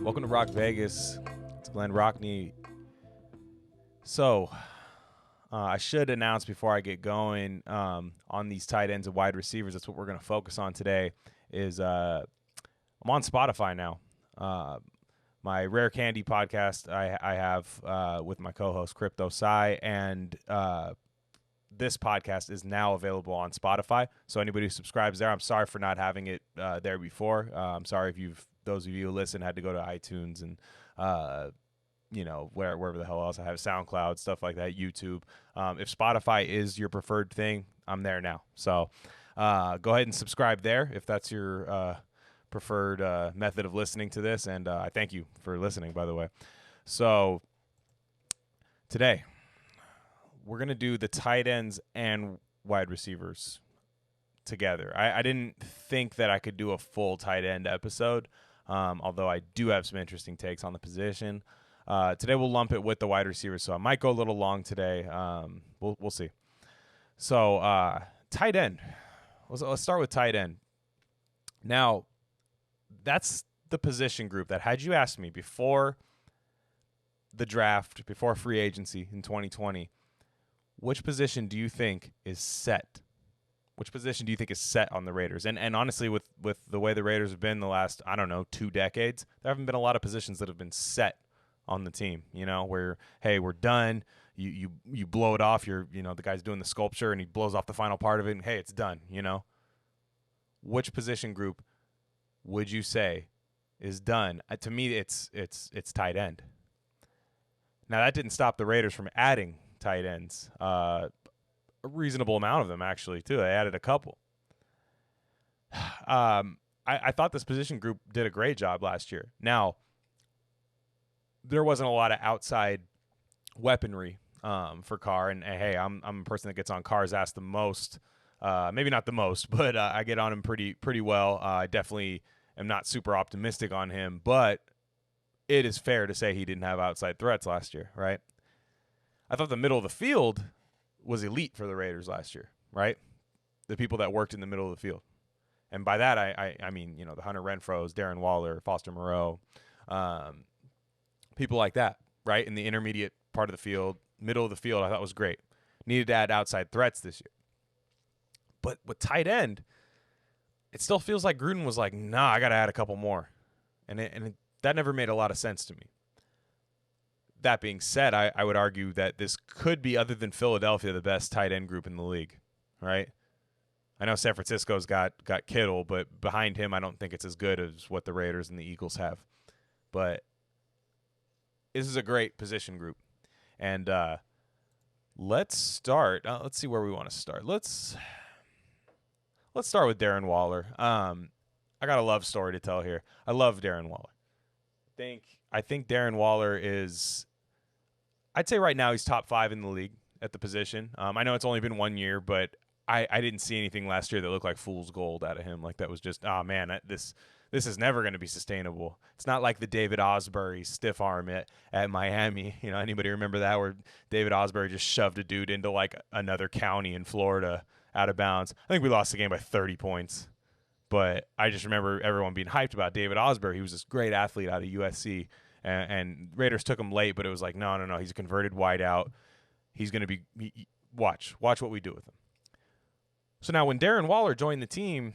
Welcome to Rock Vegas. It's Glen Rockney. So, I should announce before I get going on these tight ends and wide receivers. That's what we're going to focus on today. I'm on Spotify now. My Rare Candy podcast I have with my co-host Crypto Sai, and this podcast is now available on Spotify. So anybody who subscribes there, I'm sorry for not having it there before. I'm sorry if those of you who listen had to go to iTunes and wherever the hell else I have, SoundCloud, stuff like that, YouTube. If Spotify is your preferred thing, I'm there now. So go ahead and subscribe there if that's your preferred method of listening to this. And I thank you for listening, by the way. So today we're going to do the tight ends and wide receivers together. I didn't think that I could do a full tight end episode, although I do have some interesting takes on the position. Today we'll lump it with the wide receivers, so I might go a little long today. We'll see. So tight end. Let's start with tight end. Now, that's the position group that, had you asked me before the draft, before free agency in 2020, which position do you think is set? Which position do you think is set on the Raiders? And honestly, with the way the Raiders have been the last, 2 decades, there haven't been a lot of positions that have been set on the team, where, hey, we're done. You blow it off. The guy's doing the sculpture and he blows off the final part of it and, hey, it's done, Which position group would you say is done? To me, it's tight end. Now, that didn't stop the Raiders from adding tight ends. A reasonable amount of them, actually, too. They added a couple. I thought this position group did a great job last year. Now, there wasn't a lot of outside weaponry for Carr. And hey, I'm a person that gets on Carr's ass the most. Maybe not the most, but I get on him pretty well. I definitely am not super optimistic on him, but it is fair to say he didn't have outside threats last year, right? I thought the middle of the field was elite for the Raiders last year, right? The people that worked in the middle of the field. And by that, I mean, the Hunter Renfrows, Darren Waller, Foster Moreau, people like that, right? In the intermediate part of the field, middle of the field, I thought was great. Needed to add outside threats this year. But with tight end, it still feels like Gruden was like, nah, I got to add a couple more. And that never made a lot of sense to me. That being said, I would argue that this could be, other than Philadelphia, the best tight end group in the league, right? I know San Francisco's got Kittle, but behind him, I don't think it's as good as what the Raiders and the Eagles have. But this is a great position group. And let's start. Let's see where we want to start. Let's start with Darren Waller. I got a love story to tell here. I love Darren Waller. I think Darren Waller is, I'd say right now he's top 5 in the league at the position. I know it's only been 1 year, but I didn't see anything last year that looked like fool's gold out of him. Like, that was just, this is never going to be sustainable. It's not like the David Osbury stiff arm at Miami. Anybody remember that, where David Osbury just shoved a dude into like another county in Florida out of bounds? I think we lost the game by 30 points. But I just remember everyone being hyped about David Osbury. He was this great athlete out of USC. And Raiders took him late, but it was like, no. He's a converted wideout. He's going to be watch what we do with him. So now when Darren Waller joined the team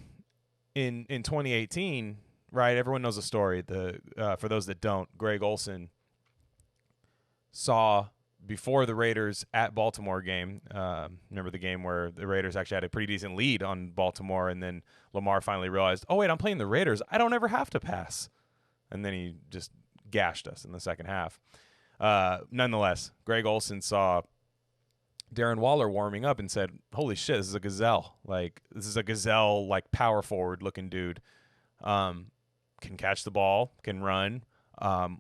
in 2018, right, everyone knows the story. For those that don't, Greg Olsen saw, before the Raiders at Baltimore game, remember the game where the Raiders actually had a pretty decent lead on Baltimore, and then Lamar finally realized, oh, wait, I'm playing the Raiders. I don't ever have to pass. And then he just gashed us in the second half. Nonetheless, Greg Olsen saw Darren Waller warming up and said, holy shit, this is a gazelle. Like, this is a gazelle, like, power forward looking dude. Can catch the ball, can run.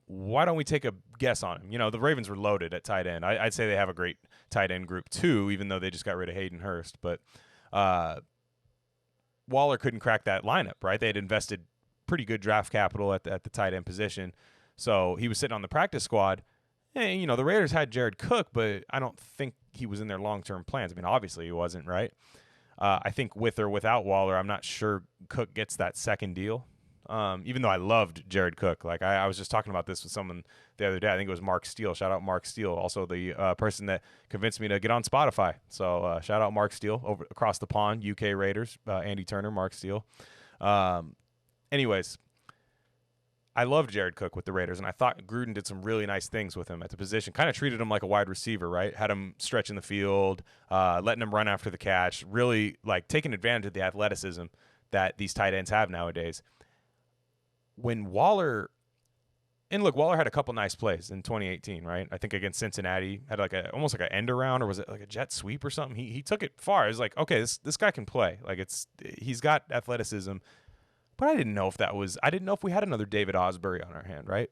Why don't we take a guess on him? The Ravens were loaded at tight end. I'd say they have a great tight end group too, even though they just got rid of Hayden Hurst. But Waller couldn't crack that lineup, right? They had invested pretty good draft capital at the tight end position. So he was sitting on the practice squad. And, the Raiders had Jared Cook, but I don't think he was in their long-term plans. I mean, obviously he wasn't, right? I think with or without Waller, I'm not sure Cook gets that second deal. Even though I loved Jared Cook. Like I was just talking about this with someone the other day. I think it was Mark Steele. Shout out Mark Steele, also the person that convinced me to get on Spotify. So shout out Mark Steele over across the pond, UK Raiders, Andy Turner, Mark Steele. Anyways, I loved Jared Cook with the Raiders, and I thought Gruden did some really nice things with him at the position. Kind of treated him like a wide receiver, right? Had him stretching the field, letting him run after the catch, really like taking advantage of the athleticism that these tight ends have nowadays. When Waller had a couple nice plays in 2018, right? I think against Cincinnati, had like almost like an end around, or was it like a jet sweep or something? He took it far. It was like, okay, this guy can play. Like he's got athleticism. But I didn't know if we had another David Osbury on our hand, right?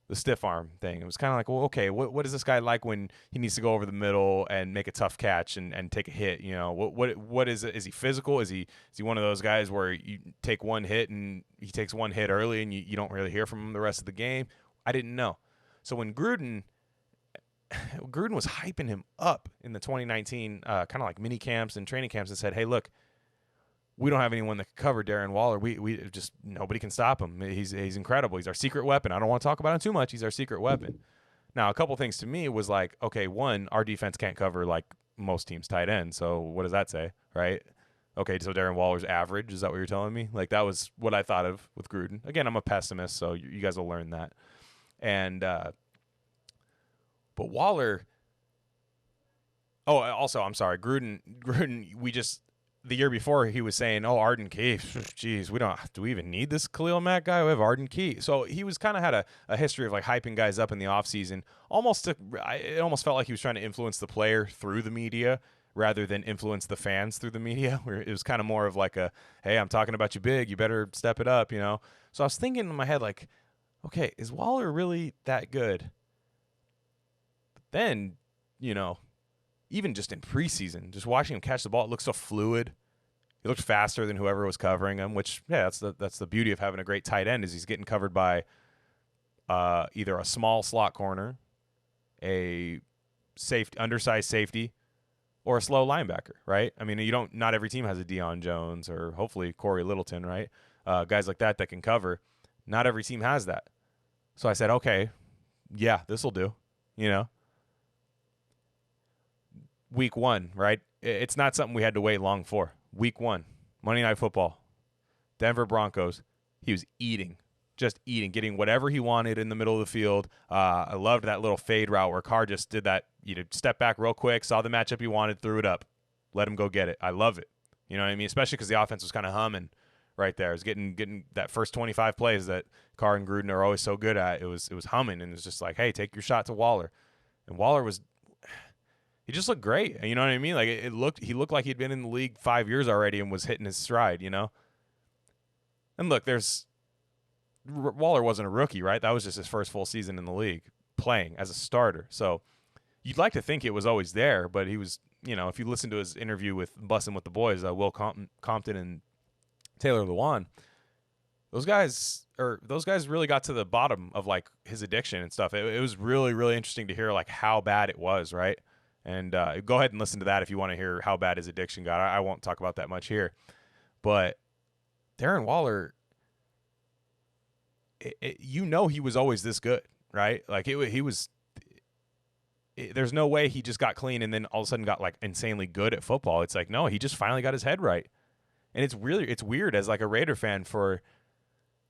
The stiff arm thing. It was kind of like, well, okay, what is this guy like when he needs to go over the middle and make a tough catch and take a hit? You know, what is it? Is he physical? Is he one of those guys where you take one hit and he takes one hit early and you don't really hear from him the rest of the game? I didn't know. So when Gruden was hyping him up in the 2019 kind of like mini camps and training camps and said, hey, look, we don't have anyone that can cover Darren Waller. We just nobody can stop him. He's incredible. He's our secret weapon. I don't want to talk about him too much. He's our secret weapon. Now, a couple things to me was like, okay, one, our defense can't cover like most teams' tight ends. So what does that say, right? Okay, so Darren Waller's average. Is that what you're telling me? Like that was what I thought of with Gruden. Again, I'm a pessimist, so you guys will learn that. And but Waller. Oh, also, I'm sorry, Gruden. We just. The year before, he was saying, "Oh, Arden Key, geez, do we even need this Khalil Mack guy? We have Arden Key." So he was kind of had a history of like hyping guys up in the offseason. It almost felt like he was trying to influence the player through the media rather than influence the fans through the media. Where it was kind of more of like a, "Hey, I'm talking about you big. You better step it up," you know. So I was thinking in my head like, "Okay, is Waller really that good?" But then, you know. Even just in preseason, just watching him catch the ball, it looks so fluid. He looked faster than whoever was covering him, which, yeah, that's the beauty of having a great tight end is he's getting covered by either a small slot corner, a undersized safety, or a slow linebacker, right? I mean, not every team has a Deion Jones or hopefully Corey Littleton, right? Guys like that can cover. Not every team has that. So I said, okay, yeah, this will do, you know. Week 1, right? It's not something we had to wait long for. Week 1, Monday Night Football, Denver Broncos. He was just eating, getting whatever he wanted in the middle of the field. I loved that little fade route where Carr just did that. Step back real quick, saw the matchup he wanted, threw it up, let him go get it. I love it. You know what I mean? Especially because the offense was kind of humming right there. It was getting that first 25 plays that Carr and Gruden are always so good at. It was humming, and it was just like, hey, take your shot to Waller. And Waller was. He just looked great. You know what I mean? Like he looked like he'd been in the league 5 years already and was hitting his stride, you know? And look, Waller wasn't a rookie, right? That was just his first full season in the league playing as a starter. So you'd like to think it was always there, but he was, you know, if you listen to his interview with Bussin' with the Boys, Will Compton and Taylor Lewan, those guys really got to the bottom of like his addiction and stuff. It was really, really interesting to hear like how bad it was, right? And go ahead and listen to that if you want to hear how bad his addiction got. I won't talk about that much here. But Darren Waller, he was always this good, right? Like he was there's no way he just got clean and then all of a sudden got like insanely good at football. It's like, no, he just finally got his head right. And it's weird as like a Raider fan for,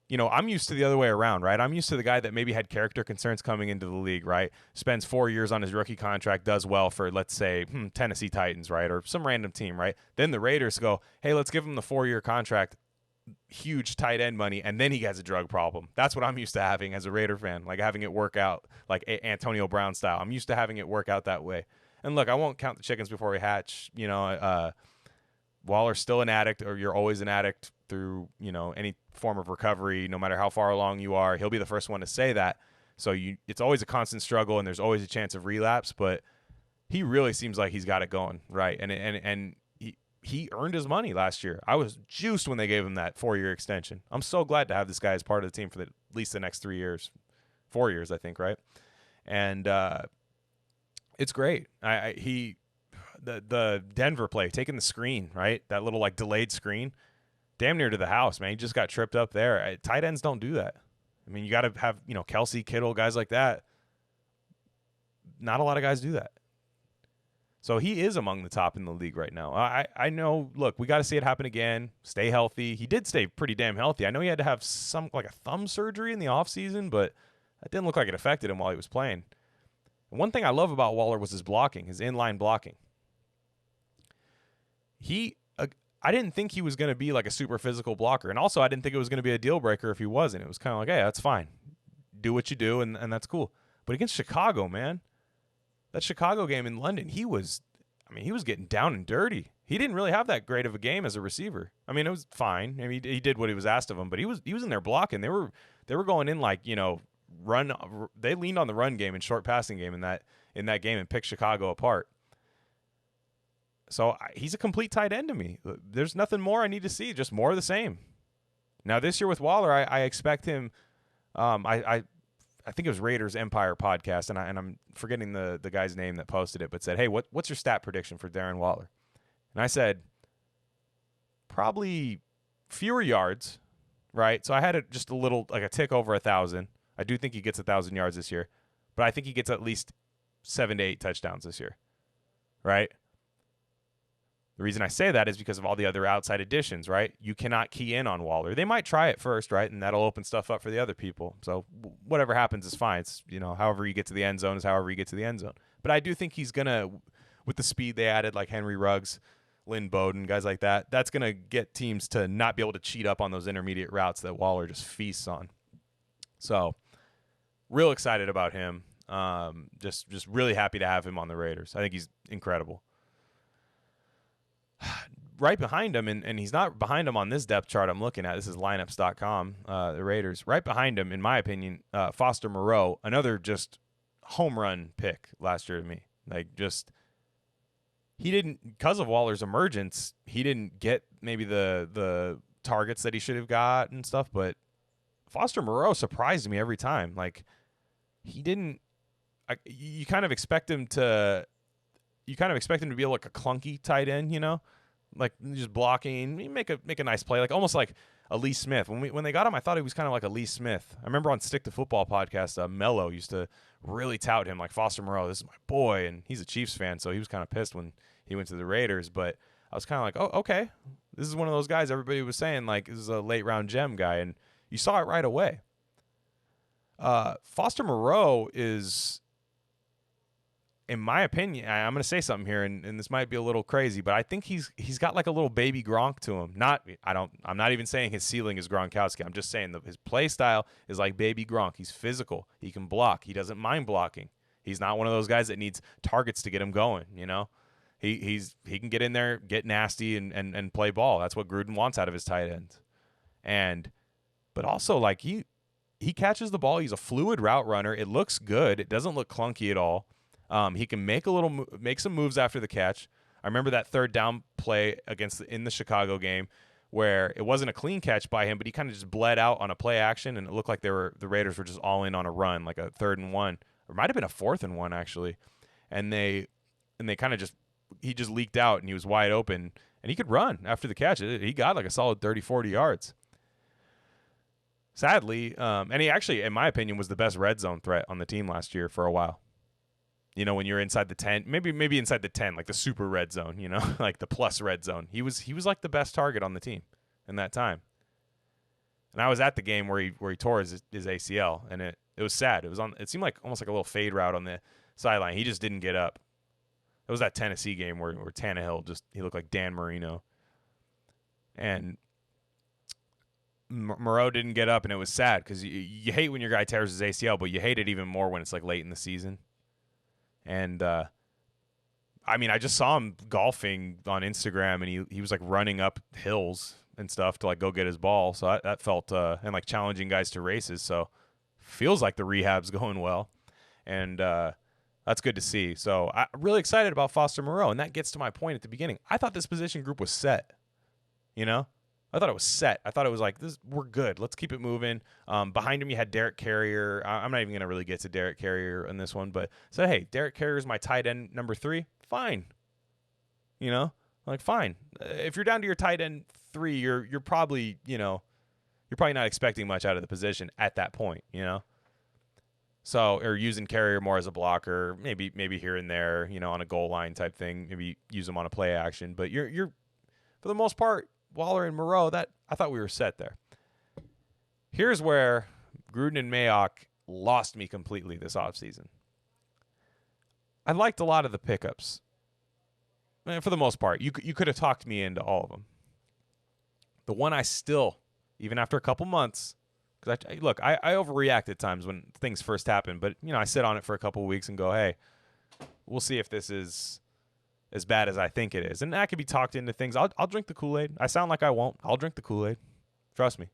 you know, I'm used to the other way around, right? I'm used to the guy that maybe had character concerns coming into the league, right? Spends 4 years on his rookie contract, does well for, let's say, Tennessee Titans, right? Or some random team, right? Then the Raiders go, hey, let's give him the 4-year contract, huge tight end money, and then he has a drug problem. That's what I'm used to having as a Raider fan, like having it work out like Antonio Brown style. I'm used to having it work out that way. And look, I won't count the chickens before we hatch. You know, Waller's still an addict, or you're always an addict through, you know, any form of recovery, no matter how far along you are. He'll be the first one to say that. So it's always a constant struggle, and there's always a chance of relapse. But he really seems like he's got it going, right? And he earned his money last year. I was juiced when they gave him that 4-year extension. I'm so glad to have this guy as part of the team for at least the next 3 years, 4 years, I think, right? And it's great. The Denver play, taking the screen, right? That little like delayed screen. damn near to the house, man. He just got tripped up there. Tight ends don't do that. I mean, you got to have, Kelsey, Kittle, guys like that. Not a lot of guys do that. So he is among the top in the league right now. I know, look, we got to see it happen again. Stay healthy. He did stay pretty damn healthy. I know he had to have like a thumb surgery in the offseason, but that didn't look like it affected him while he was playing. And one thing I love about Waller was his blocking, his inline blocking. I didn't think he was going to be like a super physical blocker. And also, I didn't think it was going to be a deal breaker if he wasn't. It was kind of like, hey, that's fine. Do what you do, and that's cool. But against Chicago, man, that Chicago game in London, he was getting down and dirty. He didn't really have that great of a game as a receiver. I mean, it was fine. I mean, he did what he was asked of him, but he was in there blocking. They were going in like, run. They leaned on the run game and short passing game in that game and picked Chicago apart. So he's a complete tight end to me. There's nothing more I need to see, just more of the same. Now this year with Waller, I expect him. I think it was Raiders Empire podcast, and I'm forgetting the guy's name that posted it, but said, hey, what's your stat prediction for Darren Waller? And I said, probably fewer yards, right? So I had just a little, like a tick over 1,000. I do think he gets 1,000 yards this year, but I think he gets at least 7 to 8 touchdowns this year, right? The reason I say that is because of all the other outside additions, right? You cannot key in on Waller. They might try it first, right? And that'll open stuff up for the other people. So whatever happens is fine. It's, however you get to the end zone is however you get to the end zone. But I do think he's going to, with the speed they added, like Henry Ruggs, Lynn Bowden, guys like that, that's going to get teams to not be able to cheat up on those intermediate routes that Waller just feasts on. So real excited about him. Just really happy to have him on the Raiders. I think he's incredible. Right behind him, and he's not behind him on this depth chart I'm looking at. This is lineups.com, the Raiders. Right behind him, in my opinion, Foster Moreau, another just home run pick last year to me. Like, just, he didn't, because of Waller's emergence, he didn't get maybe the targets that he should have got and stuff, but Foster Moreau surprised me every time. Like, he didn't, you kind of expect him to be like a clunky tight end, like just blocking, make a nice play, like almost like a Lee Smith. When they got him, I thought he was kind of like a Lee Smith. I remember on Stick to Football podcast, Mello used to really tout him, like, Foster Moreau, this is my boy, and he's a Chiefs fan, so he was kind of pissed when he went to the Raiders. But I was kind of like, oh, okay, this is one of those guys everybody was saying, like, this is a late round gem guy, and you saw it right away. Foster Moreau is, in my opinion, I'm going to say something here, and this might be a little crazy, but I think he's got like a little baby Gronk to him. I'm not even saying his ceiling is Gronkowski. I'm just saying his play style is like baby Gronk. He's physical. He can block. He doesn't mind blocking. He's not one of those guys that needs targets to get him going. He can get in there, get nasty, and play ball. That's what Gruden wants out of his tight ends. But also, like, he catches the ball. He's a fluid route runner. It looks good. It doesn't look clunky at all. He can make some moves after the catch. I remember that third down play in the Chicago game where it wasn't a clean catch by him, but he kind of just bled out on a play action, and it looked like the Raiders were just all in on a run, like a 3rd and 1, or it might have been a 4th and 1 actually. And they kind of he just leaked out, and he was wide open, and he could run after the catch. He got like a solid 30-40 yards. Sadly, and he actually, in my opinion, was the best red zone threat on the team last year for a while. When you're inside the 10, maybe inside the 10, like the super red zone, like the plus red zone. He was like the best target on the team in that time. And I was at the game where he tore his ACL, and it was sad. It seemed like almost like a little fade route on the sideline. He just didn't get up. It was that Tennessee game where Tannehill he looked like Dan Marino. And Moreau didn't get up, and it was sad because you hate when your guy tears his ACL, but you hate it even more when it's like late in the season. And I just saw him golfing on Instagram, and he was like running up hills and stuff to like go get his ball. So that felt and like challenging guys to races. So feels like the rehab's going well, and that's good to see. So I'm really excited about Foster Moreau, and that gets to my point at the beginning. I thought this position group was set. I thought it was set. I thought it was like, we're good. Let's keep it moving. Behind him, you had Derek Carrier. I'm not even going to really get to Derek Carrier in this one, but said, hey, Derek Carrier is my tight end number 3. Fine. Fine. If you're down to your tight end 3, you're probably, you're probably not expecting much out of the position at that point, So, or using Carrier more as a blocker, maybe here and there, on a goal line type thing. Maybe use them on a play action. But you're for the most part, Waller and Moreau, that I thought we were set there. Here's where Gruden and Mayock lost me completely this offseason. I liked a lot of the pickups. For the most part, you could have talked me into all of them. The one I still, even after a couple months, because I overreact at times when things first happen, but I sit on it for a couple of weeks and go, hey, we'll see if this is as bad as I think it is, and I could be talked into things. I'll drink the Kool-Aid. I sound like I won't. I'll drink the Kool-Aid. Trust me.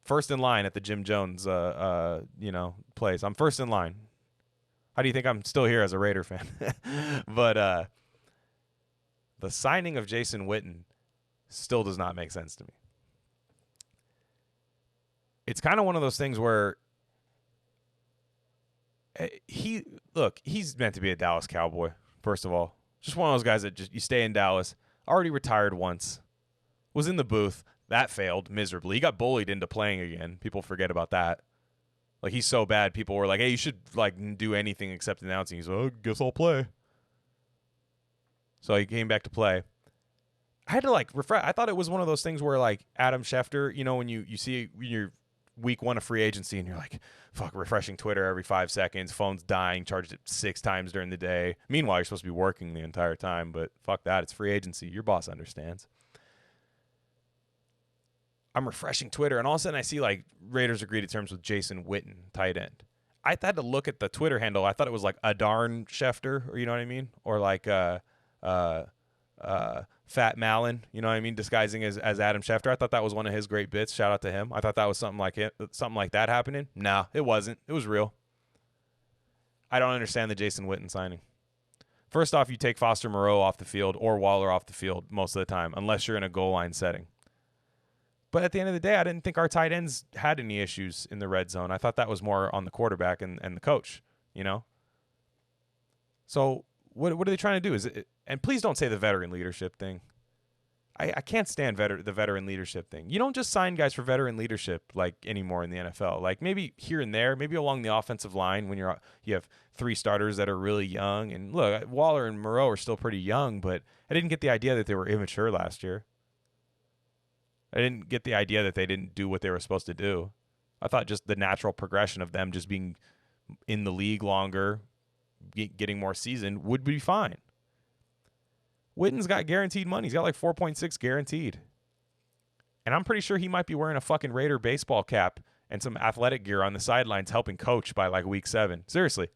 First in line at the Jim Jones, place. I'm first in line. How do you think I'm still here as a Raider fan? But the signing of Jason Witten still does not make sense to me. It's kind of one of those things where he's meant to be a Dallas Cowboy, first of all. Just one of those guys that just you stay in Dallas, already retired once, was in the booth. That failed miserably. He got bullied into playing again. People forget about that. Like, he's so bad, people were like, hey, you should do anything except announcing. He's like, oh, guess I'll play. So he came back to play. I had to refresh. I thought it was one of those things where Adam Schefter, when you see your week 1 of free agency and you're like, fuck, refreshing Twitter every 5 seconds, phone's dying, charged it 6 times during the day. Meanwhile, you're supposed to be working the entire time, but fuck that. It's free agency. Your boss understands. I'm refreshing Twitter, and all of a sudden I see Raiders agreed to terms with Jason Witten, tight end. I had to look at the Twitter handle. I thought it was Adarn Schefter, or you know what I mean? Or Fat Malin, you know what I mean, disguising as Adam Schefter. I thought that was one of his great bits. Shout out to him. I thought that was something like that happening. No, it wasn't. It was real. I don't understand the Jason Witten signing. First off, you take Foster Moreau off the field or Waller off the field most of the time, unless you're in a goal line setting. But at the end of the day, I didn't think our tight ends had any issues in the red zone. I thought that was more on the quarterback and the coach, So what are they trying to do? And please don't say the veteran leadership thing. I can't stand the veteran leadership thing. You don't just sign guys for veteran leadership anymore in the NFL. Maybe here and there, maybe along the offensive line when you have 3 starters that are really young. And look, Waller and Moreau are still pretty young, but I didn't get the idea that they were immature last year. I didn't get the idea that they didn't do what they were supposed to do. I thought just the natural progression of them just being in the league longer, getting more seasoned would be fine. Witten's got guaranteed money. He's got 4.6 guaranteed. And I'm pretty sure he might be wearing a fucking Raider baseball cap and some athletic gear on the sidelines helping coach by week 7. Seriously.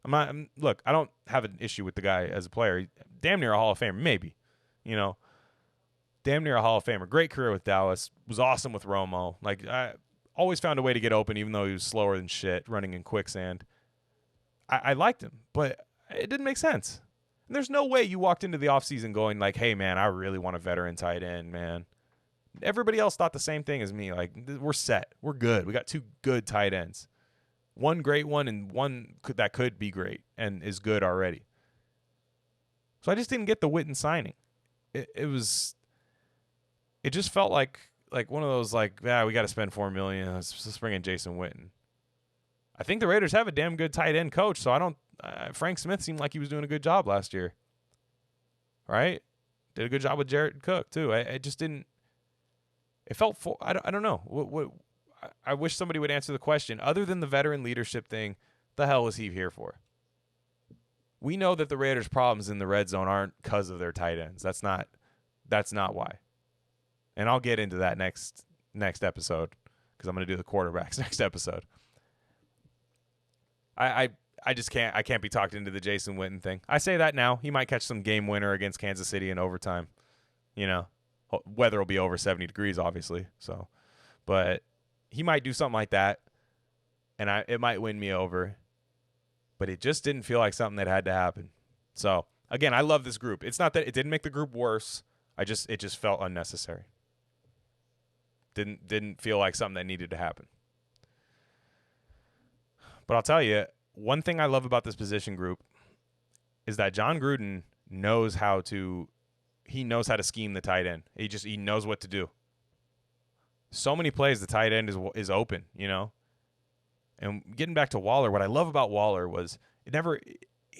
Look, I don't have an issue with the guy as a player. Damn near a Hall of Famer, maybe. Damn near a Hall of Famer. Great career with Dallas. Was awesome with Romo. I always found a way to get open even though he was slower than shit, running in quicksand. I liked him, but it didn't make sense. And there's no way you walked into the offseason going hey, man, I really want a veteran tight end, man. Everybody else thought the same thing as me. We're set. We're good. We got 2 good tight ends. One great one and one that could be great and is good already. So I just didn't get the Witten signing. It just felt like one of those we got to spend $4 million. Let's bring in Jason Witten. I think the Raiders have a damn good tight end coach, so I don't. Frank Smith seemed like he was doing a good job last year. Right? Did a good job with Jared Cook too. I just didn't. It felt. I don't know. What I wish somebody would answer the question. Other than the veteran leadership thing, the hell was he here for? We know that the Raiders' problems in the red zone aren't because of their tight ends. That's not why. And I'll get into that next episode because I'm going to do the quarterbacks next episode. I just can't be talked into the Jason Witten thing. I say that now. He might catch some game winner against Kansas City in overtime. Weather will be over 70 degrees, obviously. So, but he might do something like that, and it might win me over. But it just didn't feel like something that had to happen. So, again, I love this group. It's not that it didn't make the group worse. It just felt unnecessary. Didn't feel like something that needed to happen. But I'll tell you, one thing I love about this position group is that John Gruden knows how to he knows how to scheme the tight end. He knows what to do. So many plays the tight end is open, you know. And getting back to Waller, what I love about Waller was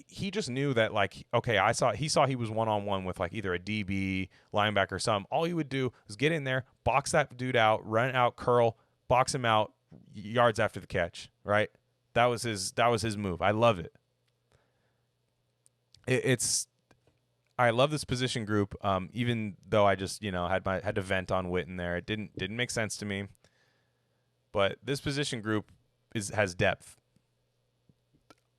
he just knew that, like, okay, he saw he was one-on-one with like either a DB, linebacker, or something. All he would do was get in there, box that dude out, run out, curl, box him out, yards after the catch, right? That was his move. I love it. I love this position group. Even though I just, you know, had to vent on Witten there. It didn't make sense to me. But this position group has depth.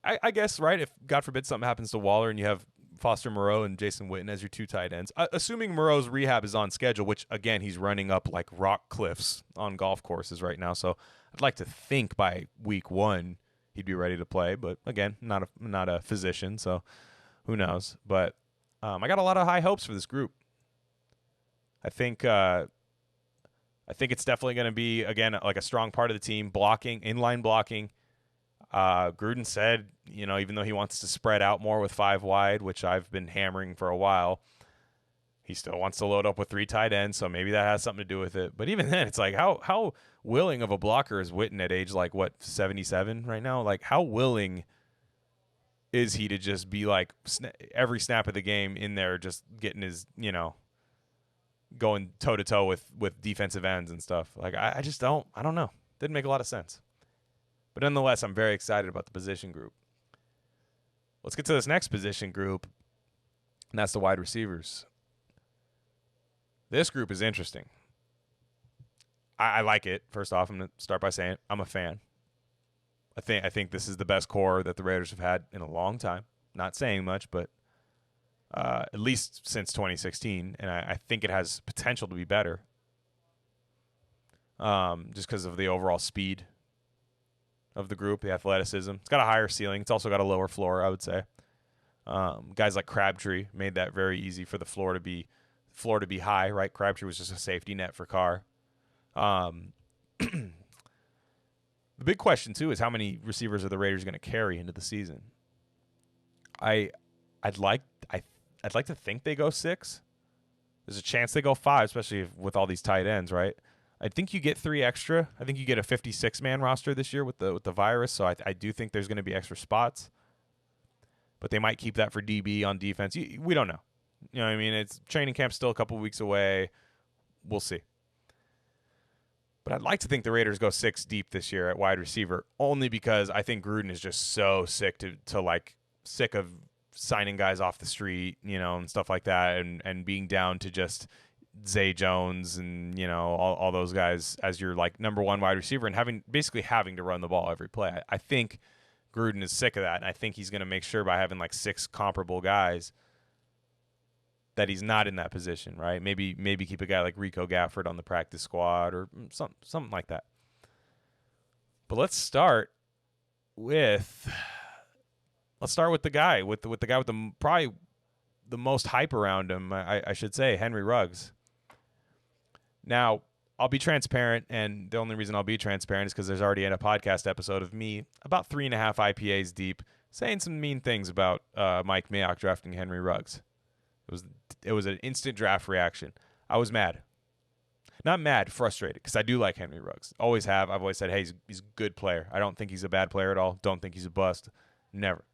I guess, right? If God forbid something happens to Waller and you have Foster Moreau and Jason Witten as your two tight ends, assuming Moreau's rehab is on schedule, which again he's running up like rock cliffs on golf courses right now. So I'd like to think by week 1 he'd be ready to play. But again, not a physician, so who knows? But I got a lot of high hopes for this group. I think it's definitely going to be, again, like a strong part of the team, blocking, inline blocking. Gruden said, you know, even though he wants to spread out more with 5 wide, which I've been hammering for a while, he still wants to load up with 3 tight ends, so maybe that has something to do with it. But even then, it's like, how willing of a blocker is Witten at age, like, what, 77 right now? Like, how willing is he to just be, like, every snap of the game in there just getting his, you know, going toe-to-toe with defensive ends and stuff? Like, I don't know. Didn't make a lot of sense. But nonetheless, I'm very excited about the position group. Let's get to this next position group, and that's the wide receivers. This group is interesting. I like it. First off, I'm going to start by saying I'm a fan. I think this is the best core that the Raiders have had in a long time. Not saying much, but at least since 2016, and I think it has potential to be better. Just because of the overall speed of the group, the athleticism. It's got a higher ceiling. It's also got a lower floor, I would say. Guys like Crabtree made that very easy for the floor to be high, right? Crabtree was just a safety net for Carr. The big question too is how many receivers are the Raiders going to carry into the season? I'd like to think they go 6. There's a chance they go 5, especially with all these tight ends, right? I think you get 3 extra. I think you get a 56-man roster this year with the virus, so I do think there's going to be extra spots. But they might keep that for DB on defense. We don't know. You know what I mean? It's training camp's still a couple weeks away. We'll see. But I'd like to think the Raiders go 6 deep this year at wide receiver, only because I think Gruden is just so sick of signing guys off the street, you know, and stuff like that, and being down to just Zay Jones and, you know, all those guys as your, like, number 1 wide receiver and having to run the ball every play. I think Gruden is sick of that, and I think he's going to make sure by having like 6 comparable guys that he's not in that position, right? Maybe keep a guy like Rico Gafford on the practice squad or something like that. But let's start with the guy with the probably the most hype around him, I should say, Henry Ruggs. Now, I'll be transparent, and the only reason I'll be transparent is because there's already a podcast episode of me about 3.5 IPAs deep saying some mean things about Mike Mayock drafting Henry Ruggs. It was an instant draft reaction. I was mad. Not mad, frustrated, because I do like Henry Ruggs. Always have. I've always said, hey, he's a good player. I don't think he's a bad player at all. Don't think he's a bust. Never.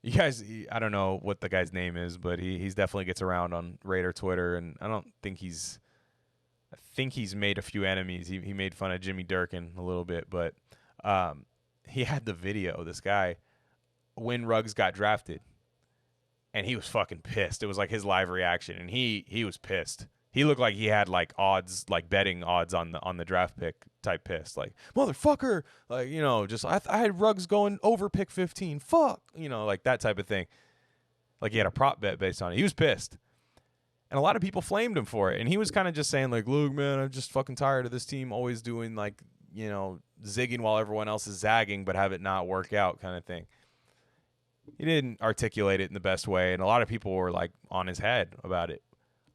You guys, I don't know what the guy's name is, but he's definitely gets around on Raider Twitter, and I think he's made a few enemies. He made fun of Jimmy Durkin a little bit, but he had the video, this guy, when Ruggs got drafted, and he was fucking pissed. It was like his live reaction, and he was pissed. He looked like he had like odds, like betting odds on the draft pick type pissed. Like, motherfucker, like, you know, just I had Ruggs going over pick 15. Fuck, you know, like that type of thing. Like he had a prop bet based on it. He was pissed. And a lot of people flamed him for it. And he was kind of just saying like, look, man, I'm just fucking tired of this team always doing like, you know, zigging while everyone else is zagging, but have it not work out kind of thing. He didn't articulate it in the best way. And a lot of people were like on his head about it.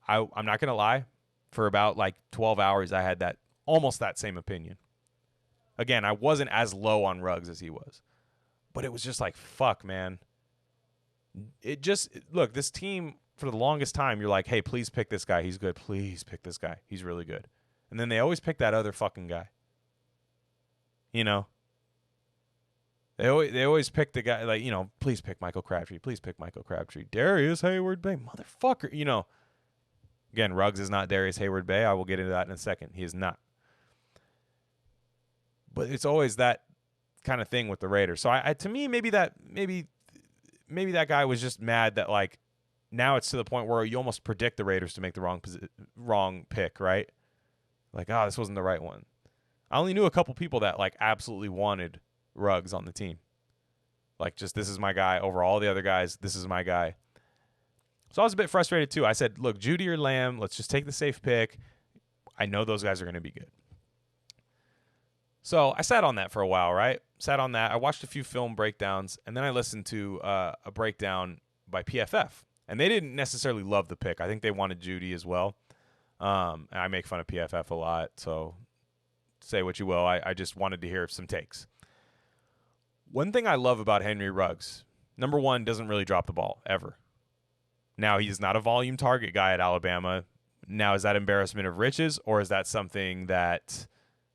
I'm not going to lie. For about like 12 hours, I had almost that same opinion. Again, I wasn't as low on Ruggs as he was. But it was just like, fuck, man. Look, this team for the longest time, you're like, hey, please pick this guy. He's good. Please pick this guy. He's really good. And then they always pick that other fucking guy. You know? They always pick the guy, like, please pick Michael Crabtree. Please pick Michael Crabtree. Darius Hayward-Bay. Motherfucker. Again, Ruggs is not Darius Hayward-Bay. I will get into that in a second. He is not. But it's always that kind of thing with the Raiders. So to me, maybe that guy was just mad that, like, now it's to the point where you almost predict the Raiders to make the wrong pick, right? Like, this wasn't the right one. I only knew a couple people that, like, absolutely wanted Ruggs on the team. Like, just, this is my guy over all the other guys. This is my guy. So I was a bit frustrated too. I said, look, Judy or Lamb, let's just take the safe pick. I know those guys are going to be good. So I sat on that for a while, right? Sat on that. I watched a few film breakdowns, and then I listened to a breakdown by PFF. And they didn't necessarily love the pick. I think they wanted Judy as well. And I make fun of PFF a lot, so say what you will. I just wanted to hear some takes. One thing I love about Henry Ruggs, number one, doesn't really drop the ball, ever. Now, he's not a volume target guy at Alabama. Now, is that embarrassment of riches, or is that something that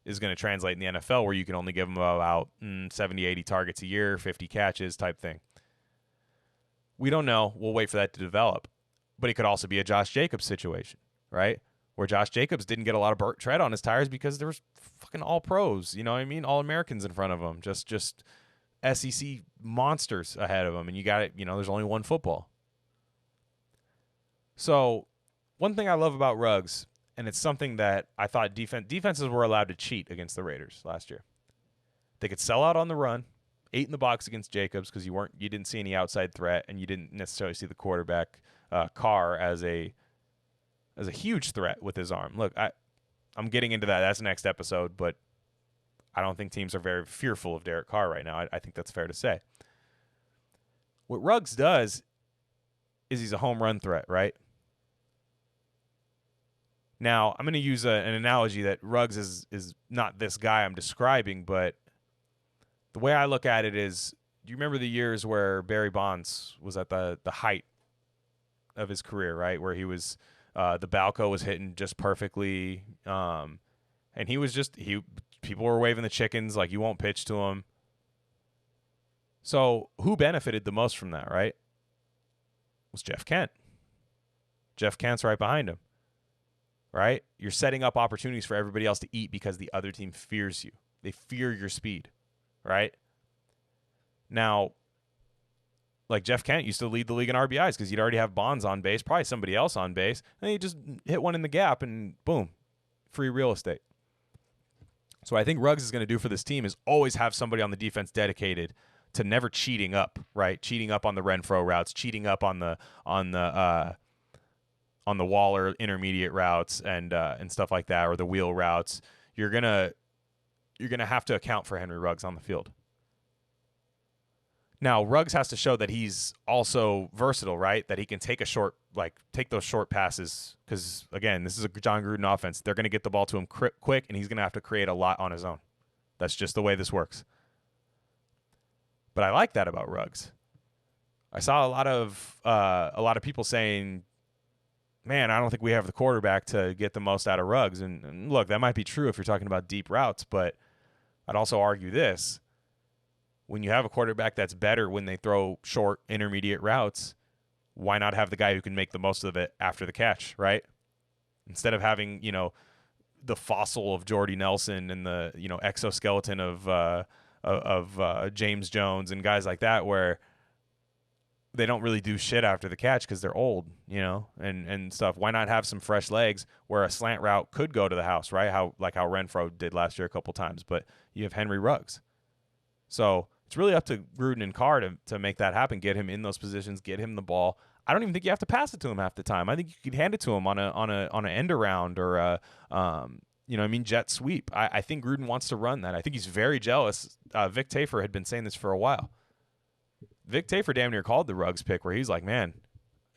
is going to translate in the NFL where you can only give him about 70, 80 targets a year, 50 catches type thing? We don't know. We'll wait for that to develop. But it could also be a Josh Jacobs situation, right? Where Josh Jacobs didn't get a lot of tread on his tires because there was fucking all pros, you know what I mean? All Americans in front of him, just SEC monsters ahead of him, and you got it, there's only one football. So one thing I love about Ruggs, and it's something that I thought defenses were allowed to cheat against the Raiders last year. They could sell out on the run, 8 in the box against Jacobs because you didn't see any outside threat, and you didn't necessarily see the quarterback Carr as a huge threat with his arm. Look, I'm getting into that. That's next episode, but I don't think teams are very fearful of Derek Carr right now. I think that's fair to say. What Ruggs does is he's a home run threat, right? Now, I'm going to use an analogy that Ruggs is not this guy I'm describing, but the way I look at it is, do you remember the years where Barry Bonds was at the height of his career, right? Where he was, the Balco was hitting just perfectly, and people were waving the chickens like you won't pitch to him. So who benefited the most from that, right? It was Jeff Kent. Jeff Kent's right behind him. Right? You're setting up opportunities for everybody else to eat because the other team fears you. They fear your speed, right? Now, like Jeff Kent used to lead the league in RBIs because you'd already have Bonds on base, probably somebody else on base, and you just hit one in the gap and boom, free real estate. So what I think Ruggs is going to do for this team is always have somebody on the defense dedicated to never cheating up, right? Cheating up on the Renfro routes, cheating up on the Waller intermediate routes and stuff like that, or the wheel routes. You're gonna have to account for Henry Ruggs on the field. Now, Ruggs has to show that he's also versatile, right? That he can take those short passes. Because again, this is a John Gruden offense. They're gonna get the ball to him quick, and he's gonna have to create a lot on his own. That's just the way this works. But I like that about Ruggs. I saw a lot of people saying, man, I don't think we have the quarterback to get the most out of Ruggs. And look, that might be true if you're talking about deep routes, but I'd also argue this. When you have a quarterback that's better when they throw short, intermediate routes, why not have the guy who can make the most of it after the catch, right? Instead of having, the fossil of Jordy Nelson and the, exoskeleton of James Jones and guys like that where they don't really do shit after the catch because they're old, and stuff. Why not have some fresh legs where a slant route could go to the house, right? How Renfro did last year a couple times, but you have Henry Ruggs. So it's really up to Gruden and Carr to make that happen, get him in those positions, get him the ball. I don't even think you have to pass it to him half the time. I think you could hand it to him on an end around or a jet sweep. I think Gruden wants to run that. I think he's very jealous. Vic Tafur had been saying this for a while. Vic Tafur damn near called the Ruggs pick where he's like, man,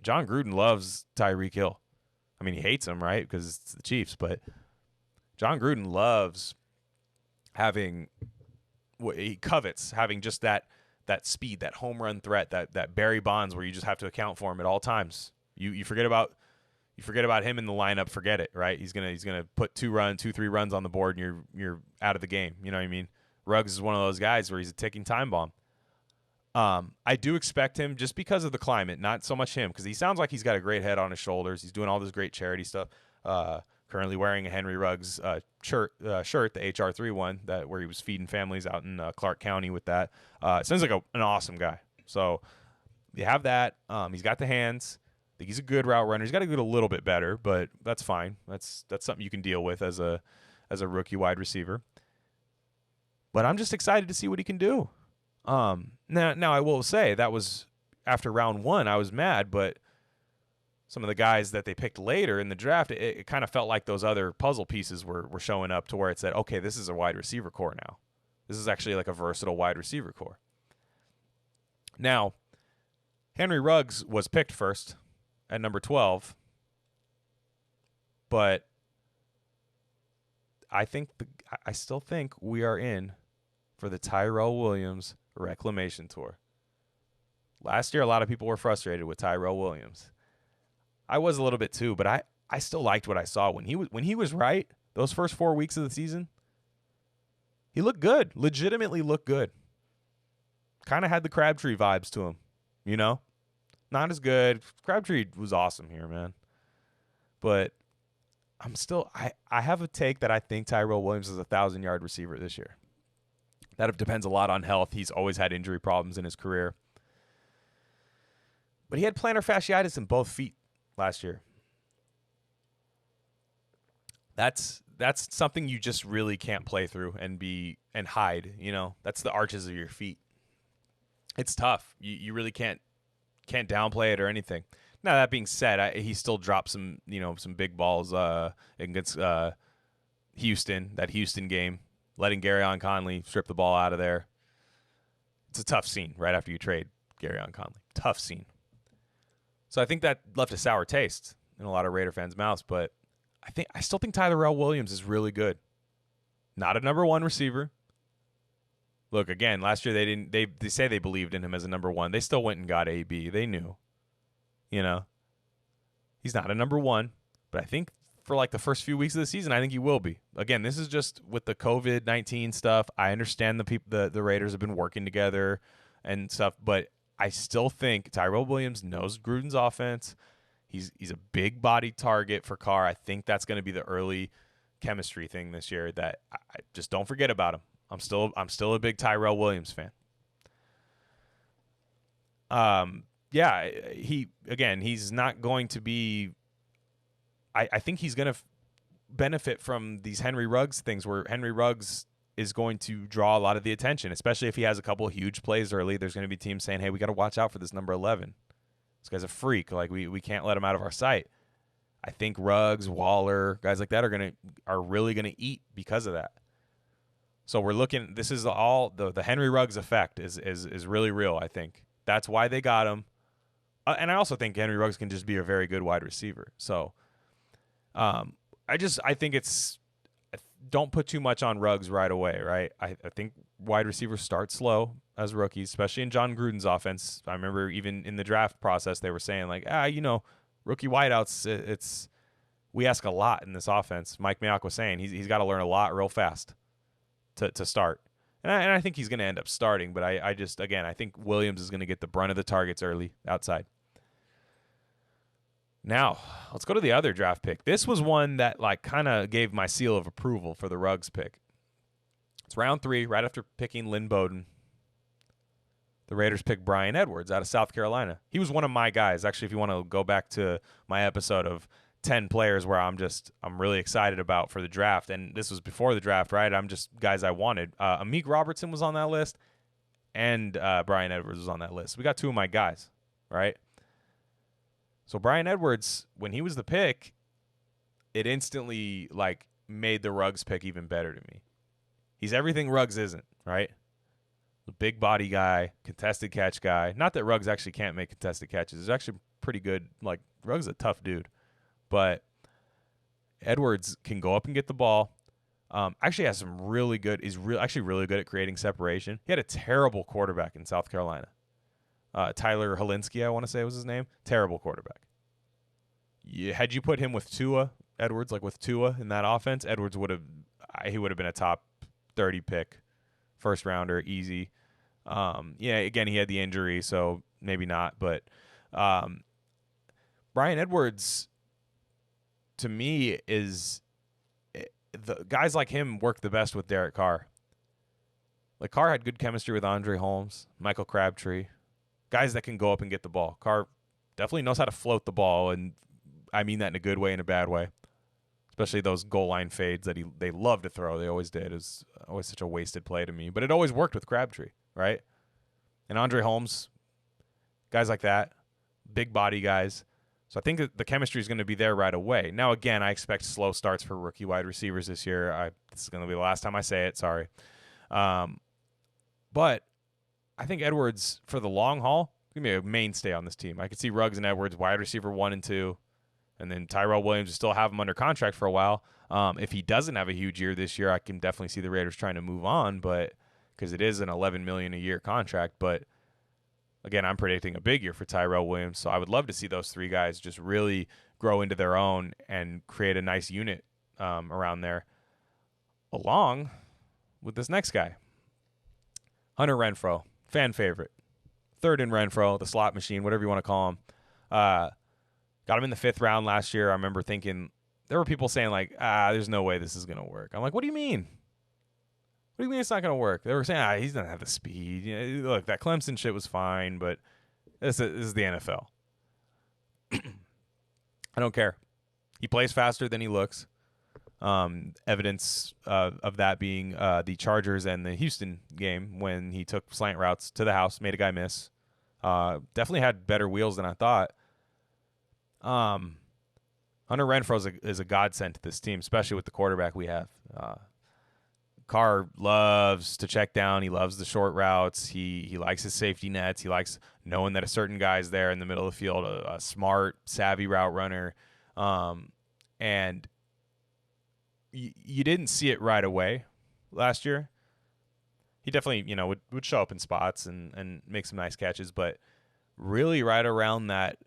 John Gruden loves Tyreek Hill. I mean, he hates him, right, because it's the Chiefs, but John Gruden loves having – he covets having just that speed, that home run threat, that Barry Bonds where you just have to account for him at all times. You forget about him in the lineup. Forget it, right? He's gonna put 3 runs on the board, and you're out of the game. You know what I mean? Ruggs is one of those guys where he's a ticking time bomb. I do expect him, just because of the climate, not so much him, because he sounds like he's got a great head on his shoulders. He's doing all this great charity stuff. Currently wearing a Henry Ruggs shirt, the HR3 one, where he was feeding families out in Clark County with that. Sounds like an awesome guy. So you have that. He's got the hands. I think he's a good route runner. He's got to get a little bit better, but that's fine. That's something you can deal with as a rookie wide receiver. But I'm just excited to see what he can do. Now I will say that was after round 1. I was mad, but some of the guys that they picked later in the draft, it kind of felt like those other puzzle pieces were showing up to where it said, okay, this is a wide receiver core now. This is actually like a versatile wide receiver core. Now, Henry Ruggs was picked first at number 12, but I still think we are in for the Tyrell Williams reclamation tour. Last year, a lot of people were frustrated with Tyrell Williams. I was a little bit too, but I still liked what I saw when he was right. Those first 4 weeks of the season, he looked good, legitimately looked good. Kind of had the Crabtree vibes to him, you know? Not as good. Crabtree was awesome here, man. But I have a take that I think Tyrell Williams is a 1,000-yard receiver this year. That depends a lot on health. He's always had injury problems in his career. But he had plantar fasciitis in both feet last year. That's something you just really can't play through and hide, you know? That's the arches of your feet. It's tough. You really can't downplay it or anything. Now, that being said, he still dropped some big balls against Houston, that Houston game, letting Garyon Conley strip the ball out of there. It's a tough scene right after you trade Garyon Conley. Tough scene. So I think that left a sour taste in a lot of Raider fans' mouths, but I still think Tyrell Williams is really good. Not a number 1 receiver. Look, again, last year they say they believed in him as a number 1. They still went and got AB. They knew. You know. He's not a number 1, but I think for like the first few weeks of the season, I think he will be. Again, this is just with the COVID-19 stuff. I understand the Raiders have been working together and stuff, but I still think Tyrell Williams knows Gruden's offense. He's a big body target for Carr. I think that's going to be the early chemistry thing this year that I just don't forget about him. I'm still a big Tyrell Williams fan. Yeah, he's not going to be. I think he's going to benefit from these Henry Ruggs things, where Henry Ruggs is going to draw a lot of the attention, especially if he has a couple of huge plays early. There's going to be teams saying, "Hey, we got to watch out for this number 11. This guy's a freak. Like we can't let him out of our sight." I think Ruggs, Waller, guys like that are really gonna eat because of that. So we're looking. This is all the Henry Ruggs effect is really real. I think that's why they got him, and I also think Henry Ruggs can just be a very good wide receiver. So, I think don't put too much on Ruggs right away. Right. I think wide receivers start slow as rookies, especially in John Gruden's offense. I remember even in the draft process they were saying like, rookie wideouts. We ask a lot in this offense. Mike Mayock was saying he's got to learn a lot real fast to start, and I think he's going to end up starting. But I think Williams is going to get the brunt of the targets early outside. Now let's go to the other draft pick. This was one that kind of gave my seal of approval for the Ruggs pick. It's round 3, right after picking Lynn Bowden. The Raiders picked Bryan Edwards out of South Carolina. He was one of my guys. Actually, if you want to go back to my episode of 10 players where I'm really excited about for the draft, and this was before the draft, right? I'm just guys I wanted. Amik Robertson was on that list, and Bryan Edwards was on that list. We got 2 of my guys, right? So Bryan Edwards, when he was the pick, it instantly made the Ruggs pick even better to me. He's everything Ruggs isn't, right? The big body guy, contested catch guy. Not that Ruggs actually can't make contested catches. He's actually pretty good. Ruggs is a tough dude. But Edwards can go up and get the ball. Actually has some really good. He's actually really good at creating separation. He had a terrible quarterback in South Carolina. Tyler Helinski, I want to say was his name. Terrible quarterback. Had you put him with Tua, Edwards, like with Tua in that offense, Edwards would have been a top 30 pick, first rounder, easy. Yeah, again, he had the injury, so maybe not. But Brian Edwards, to me, is the guys like him work the best with Derek Carr. Like Carr had good chemistry with Andre Holmes, Michael Crabtree, guys that can go up and get the ball. Carr definitely knows how to float the ball, and I mean that in a good way and a bad way. Especially those goal line fades that they love to throw. They always did. It was always such a wasted play to me. But it always worked with Crabtree, right? And Andre Holmes, guys like that, big body guys. So I think that the chemistry is going to be there right away. Now, again, I expect slow starts for rookie wide receivers this year. This is going to be the last time I say it. Sorry. But I think Edwards, for the long haul, is going to be a mainstay on this team. I could see Ruggs and Edwards, wide receiver 1 and 2. And then Tyrell Williams will still have him under contract for a while. If he doesn't have a huge year this year, I can definitely see the Raiders trying to move on, but because it is an $11 million a year contract. But again, I'm predicting a big year for Tyrell Williams, so I would love to see those three guys just really grow into their own and create a nice unit around there, along with this next guy, Hunter Renfrow, fan favorite, third in Renfrow, the slot machine, whatever you want to call him. Got him in the 5th round last year. I remember thinking there were people saying like, there's no way this is going to work. I'm like, what do you mean? What do you mean it's not going to work? They were saying, he's going to have the speed. You know, look, that Clemson shit was fine, but this is the NFL. I don't care. He plays faster than he looks. Evidence of that being the Chargers and the Houston game when he took slant routes to the house, made a guy miss. Definitely had better wheels than I thought. Hunter Renfrow is a godsend to this team, especially with the quarterback we have. Carr loves to check down. He loves the short routes. He likes his safety nets. He likes knowing that a certain guy's there in the middle of the field, a smart, savvy route runner. And you didn't see it right away last year. He definitely, would show up in spots and make some nice catches, but really right around that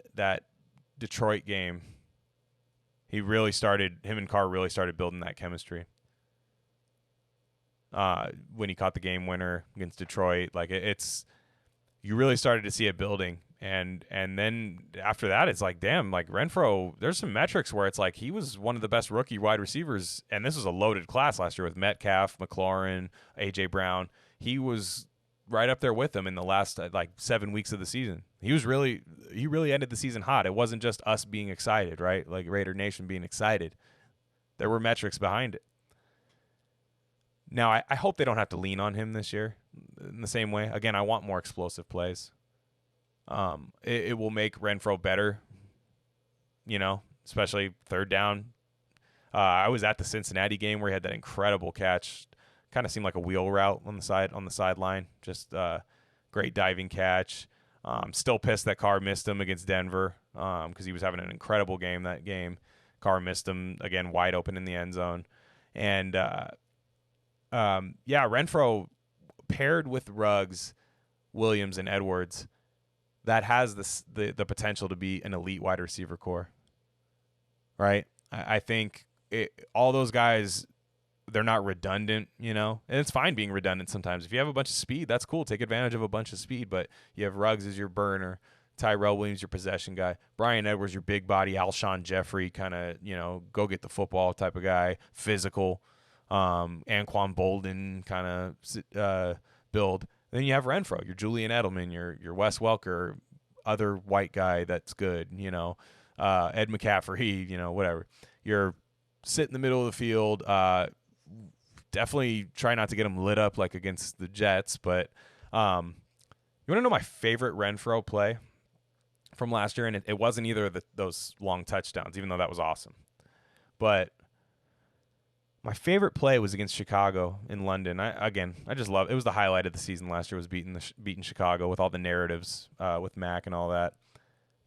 Detroit game, him and Carr really started building that chemistry. When he caught the game winner against Detroit, like you really started to see it building. And then after that, it's like, damn, like Renfrow, there's some metrics where it's like he was one of the best rookie wide receivers, and this was a loaded class last year with Metcalf, McLaurin, A.J. Brown. He was right up there with them in the last 7 weeks of the season. He really ended the season hot. It wasn't just us being excited, right? Like Raider Nation being excited. There were metrics behind it. Now, I hope they don't have to lean on him this year in the same way. Again, I want more explosive plays. It will make Renfrow better, especially third down. I was at the Cincinnati game where he had that incredible catch. Kind of seemed like a wheel route on the sideline. Just great diving catch. Still pissed that Carr missed him against Denver because he was having an incredible game that game. Carr missed him, again, wide open in the end zone. And, Renfrow paired with Ruggs, Williams, and Edwards, that has the potential to be an elite wide receiver core, right? I think all those guys, they're not redundant, and it's fine being redundant sometimes. If you have a bunch of speed, that's cool. Take advantage of a bunch of speed, but you have Ruggs as your burner, Tyrell Williams your possession guy, Brian Edwards your big body, Alshon Jeffrey kind of, go get the football type of guy, physical, Anquan Bolden kind of build. Then you have Renfrow, your Julian Edelman, your Wes Welker, other white guy that's good, Ed McCaffrey, whatever. You're sit in the middle of the field. Definitely try not to get him lit up like against the Jets. But you want to know my favorite Renfrow play from last year? And it wasn't either of those long touchdowns, even though that was awesome. But my favorite play was against Chicago in London. I just love it. Was the highlight of the season last year was beating Chicago with all the narratives with Mac and all that.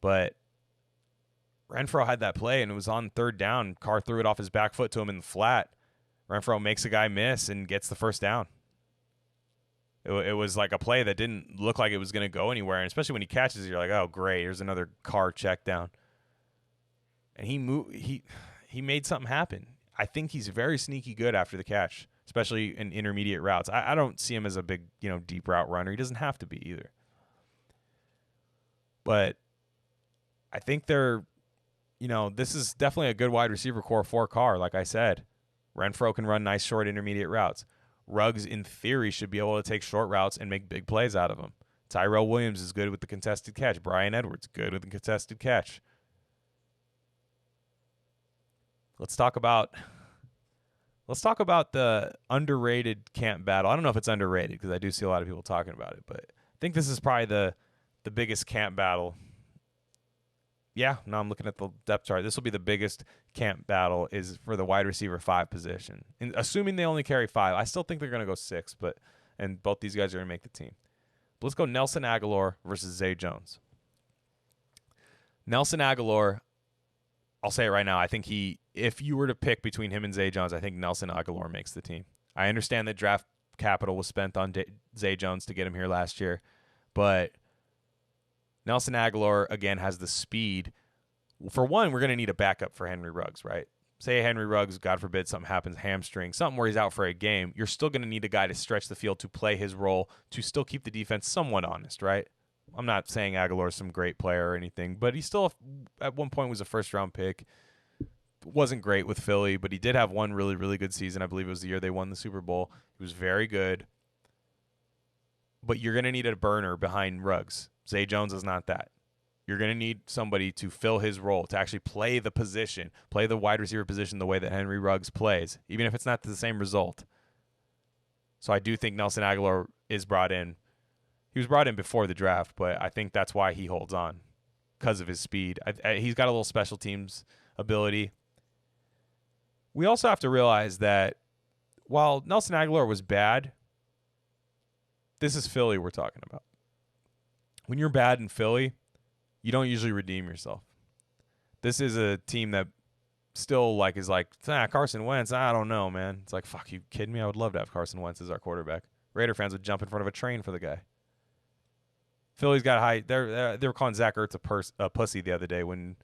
But Renfrow had that play, and it was on third down. Carr threw it off his back foot to him in the flat. Renfrow makes a guy miss and gets the first down. It was like a play that didn't look like it was going to go anywhere, and especially when he catches it, you're like, oh, great, here's another Carr check down. and he made something happen. I think he's very sneaky good after the catch, especially in intermediate routes. I don't see him as a big, deep route runner. He doesn't have to be either. But I think this is definitely a good wide receiver core for Carr. Like I said, Renfrow can run nice short intermediate routes. Ruggs, in theory, should be able to take short routes and make big plays out of them. Tyrell Williams is good with the contested catch. Brian Edwards, good with the contested catch. Let's talk about the underrated camp battle. I don't know if it's underrated because I do see a lot of people talking about it, but I think this is probably the biggest camp battle. Yeah, now I'm looking at the depth chart. This will be the biggest camp battle is for the wide receiver 5 position. And assuming they only carry 5, I still think they're going to go 6, and both these guys are going to make the team. But let's go Nelson Aguilar versus Zay Jones. Nelson Aguilar, I'll say it right now. I think if you were to pick between him and Zay Jones, I think Nelson Aguilar makes the team. I understand that draft capital was spent on Zay Jones to get him here last year, but Nelson Aguilar, again, has the speed. For one, we're going to need a backup for Henry Ruggs, right? Say Henry Ruggs, God forbid, something happens, hamstring, something where he's out for a game. You're still going to need a guy to stretch the field to play his role, to still keep the defense somewhat honest, right? I'm not saying Aguilar is some great player or anything, but he still, at one point, was a first-round pick. Wasn't great with Philly, but he did have one really, really good season. I believe it was the year they won the Super Bowl. He was very good. But you're going to need a burner behind Ruggs. Zay Jones is not that. You're going to need somebody to fill his role, to actually play the position, play the wide receiver position the way that Henry Ruggs plays, even if it's not the same result. So I do think Nelson Aguilar is brought in. He was brought in before the draft, but I think that's why he holds on, because of his speed. He's got a little special teams ability. We also have to realize that while Nelson Aguilar was bad, this is Philly we're talking about. When you're bad in Philly, you don't usually redeem yourself. This is a team that still is like, Carson Wentz, I don't know, man. It's like, fuck, you kidding me? I would love to have Carson Wentz as our quarterback. Raider fans would jump in front of a train for the guy. Philly's got high. They were calling Zach Ertz a pussy the other day when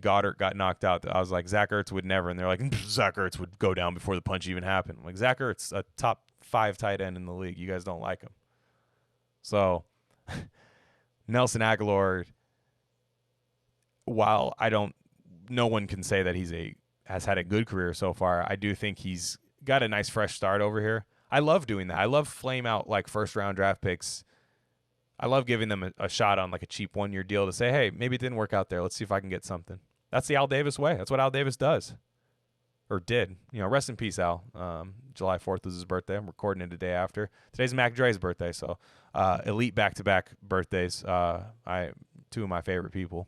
Goddard got knocked out. I was like, Zach Ertz would never, and they're like, Zach Ertz would go down before the punch even happened. I'm like, Zach Ertz, a top 5 tight end in the league. You guys don't like him. So Nelson Aguilar, while no one can say that has had a good career so far, I do think he's got a nice fresh start over here. I love doing that. I love flame out first round draft picks. I love giving them a shot on a cheap 1-year deal to say, hey, maybe it didn't work out there. Let's see if I can get something. That's the Al Davis way. That's what Al Davis does. Or did. Rest in peace, Al. July 4th was his birthday. I'm recording it the day after. Today's Mac Dre's birthday, so elite back-to-back birthdays. Two of my favorite people.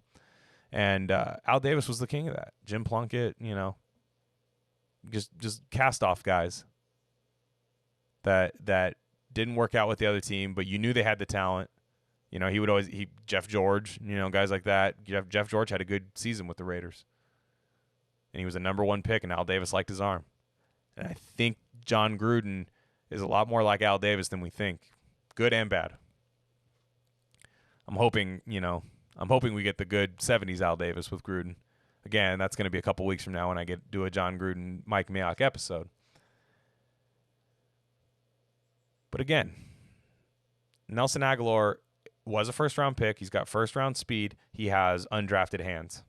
And Al Davis was the king of that. Jim Plunkett, just cast-off guys that didn't work out with the other team, but you knew they had the talent. He would always Jeff George, guys like that. Jeff George had a good season with the Raiders. And he was a number 1 pick, and Al Davis liked his arm. And I think John Gruden is a lot more like Al Davis than we think, good and bad. I'm hoping we get the good 70s Al Davis with Gruden. Again, that's going to be a couple weeks from now when I do a John Gruden, Mike Mayock episode. But again, Nelson Aguilar was a first-round pick. He's got first-round speed. He has undrafted hands,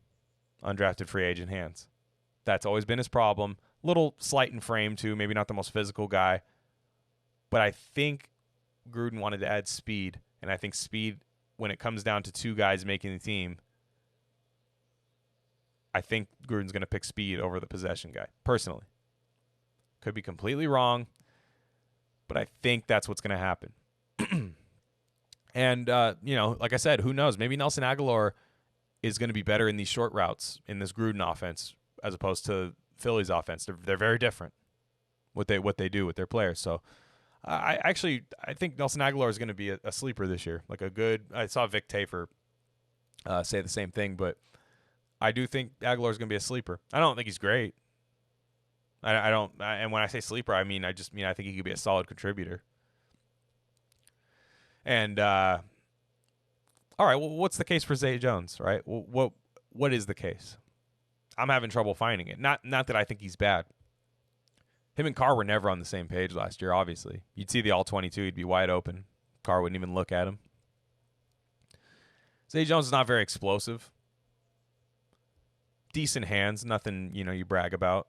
undrafted free agent hands. That's always been his problem. Little slight in frame, too. Maybe not the most physical guy. But I think Gruden wanted to add speed. And I think speed, when it comes down to 2 guys making the team, I think Gruden's going to pick speed over the possession guy, personally. Could be completely wrong, but I think that's what's going to happen. And, like I said, who knows? Maybe Nelson Aguilar is going to be better in these short routes in this Gruden offense as opposed to Philly's offense. They're very different, what they do with their players. So I think Nelson Aguilar is going to be a sleeper this year. I saw Vic Tafur say the same thing, but I do think Aguilar is going to be a sleeper. I don't think he's great. And when I say sleeper, I think he could be a solid contributor. And All right, well, what's the case for Zay Jones, right? What is the case? I'm having trouble finding it. Not that I think he's bad. Him and Carr were never on the same page last year, obviously. You'd see the all-22, he'd be wide open. Carr wouldn't even look at him. Zay Jones is not very explosive. Decent hands, nothing, you brag about.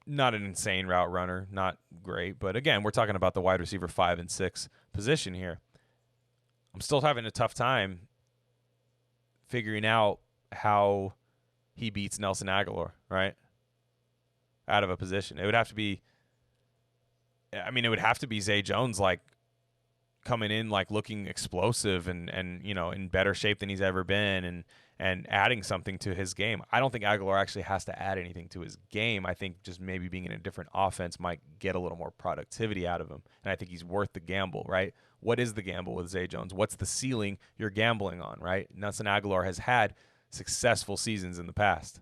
Not an insane route runner, not great. But again, we're talking about the wide receiver 5 and 6 position here. I'm still having a tough time figuring out how he beats Nelson Aguilar, right? Out of a position. It would have to be Zay Jones coming in looking explosive and in better shape than he's ever been and adding something to his game. I don't think Aguilar actually has to add anything to his game. I think just maybe being in a different offense might get a little more productivity out of him. And I think he's worth the gamble, right? What is the gamble with Zay Jones? What's the ceiling you're gambling on, right? Nelson Aguilar has had successful seasons in the past.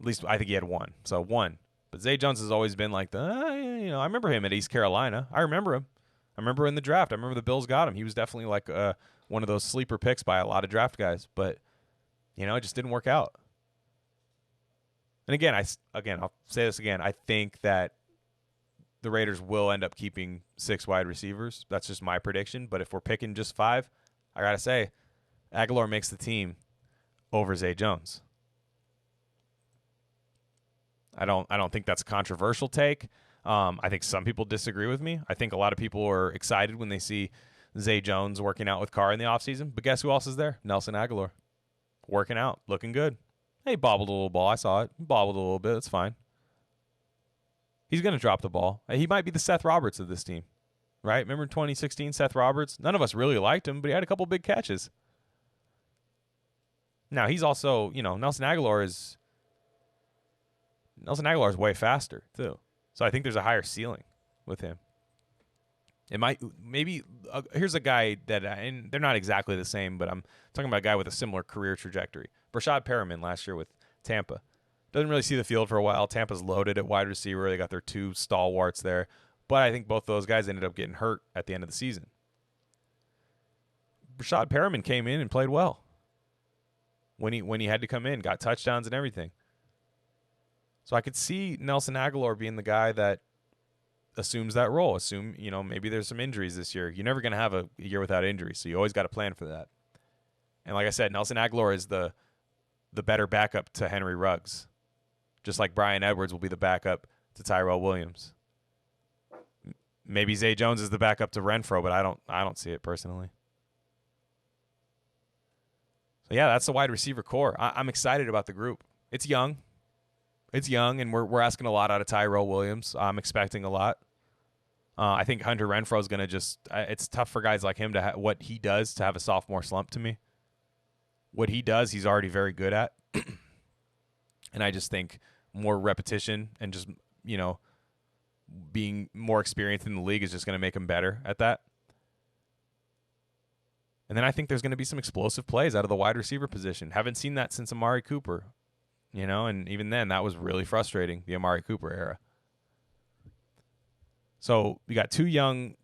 At least I think he had one. So one. But Zay Jones has always been I remember him at East Carolina. I remember him. I remember in the draft. I remember the Bills got him. He was definitely one of those sleeper picks by a lot of draft guys. But, it just didn't work out. And again, I'll say this again. I think that the Raiders will end up keeping 6 wide receivers. That's just my prediction. But if we're picking just 5, I got to say, Aguilar makes the team over Zay Jones. I don't think that's a controversial take. I think some people disagree with me. I think a lot of people are excited when they see Zay Jones working out with Carr in the offseason. But guess who else is there? Nelson Aguilar. Working out. Looking good. Hey, bobbled a little ball. I saw it. Bobbled a little bit. It's fine. He's going to drop the ball. He might be the Seth Roberts of this team. Right? Remember in 2016, Seth Roberts? None of us really liked him, but he had a couple big catches. Now, he's also, Nelson Aguilar is way faster, too. So I think there's a higher ceiling with him. It might here's a guy that and they're not exactly the same, but I'm talking about a guy with a similar career trajectory. Brashad Perriman last year with Tampa. Doesn't really see the field for a while. Tampa's loaded at wide receiver. They got their 2 stalwarts there. But I think both those guys ended up getting hurt at the end of the season. Brashad Perriman came in and played well. When he had to come in, got touchdowns and everything. So I could see Nelson Aguilar being the guy that assumes that role. Maybe there's some injuries this year. You're never going to have a year without injuries, so you always got to plan for that. And like I said, Nelson Aguilar is the better backup to Henry Ruggs, just like Bryan Edwards will be the backup to Tyrell Williams. Maybe Zay Jones is the backup to Renfro, but I don't see it personally. So yeah, that's the wide receiver core. I'm excited about the group. It's young. And we're asking a lot out of Tyrell Williams. I'm expecting a lot. I think Hunter Renfro is going to just it's tough for guys like him to what he does to have a sophomore slump to me. What he does, he's already very good at. And I just think more repetition and just, being more experienced in the league is just going to make him better at that. And then I think there's going to be some explosive plays out of the wide receiver position. Haven't seen that since Amari Cooper. And even then, that was really frustrating, the Amari Cooper era. So we got two young,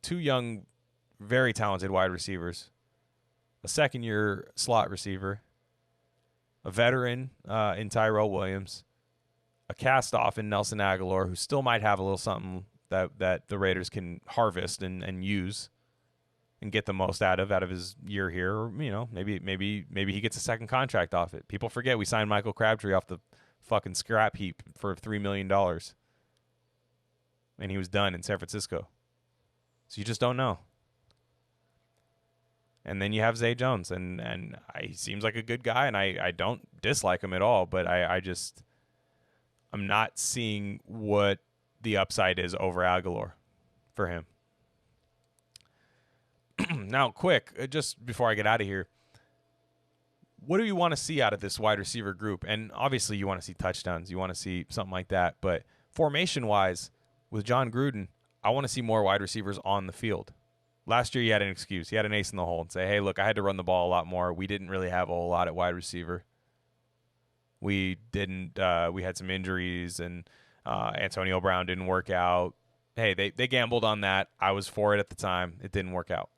very talented wide receivers, a second-year slot receiver, a veteran in Tyrell Williams, a cast-off in Nelson Aguilar, who still might have a little something that the Raiders can harvest and use and get the most out of his year here. Or, maybe he gets a second contract off it. People forget we signed Michael Crabtree off the fucking scrap heap for $3 million. And he was done in San Francisco. So you just don't know. And then you have Zay Jones, and he seems like a good guy, and I don't dislike him at all, but I'm not seeing what the upside is over Aguilar for him. Now, quick, just before I get out of here, what do you want to see out of this wide receiver group? And obviously you want to see touchdowns. You want to see something like that. But formation-wise, with John Gruden, I want to see more wide receivers on the field. Last year he had an excuse. He had an ace in the hole and say, hey, look, I had to run the ball a lot more. We didn't really have a whole lot at wide receiver. We had some injuries, and Antonio Brown didn't work out. Hey, they gambled on that. I was for it at the time. It didn't work out.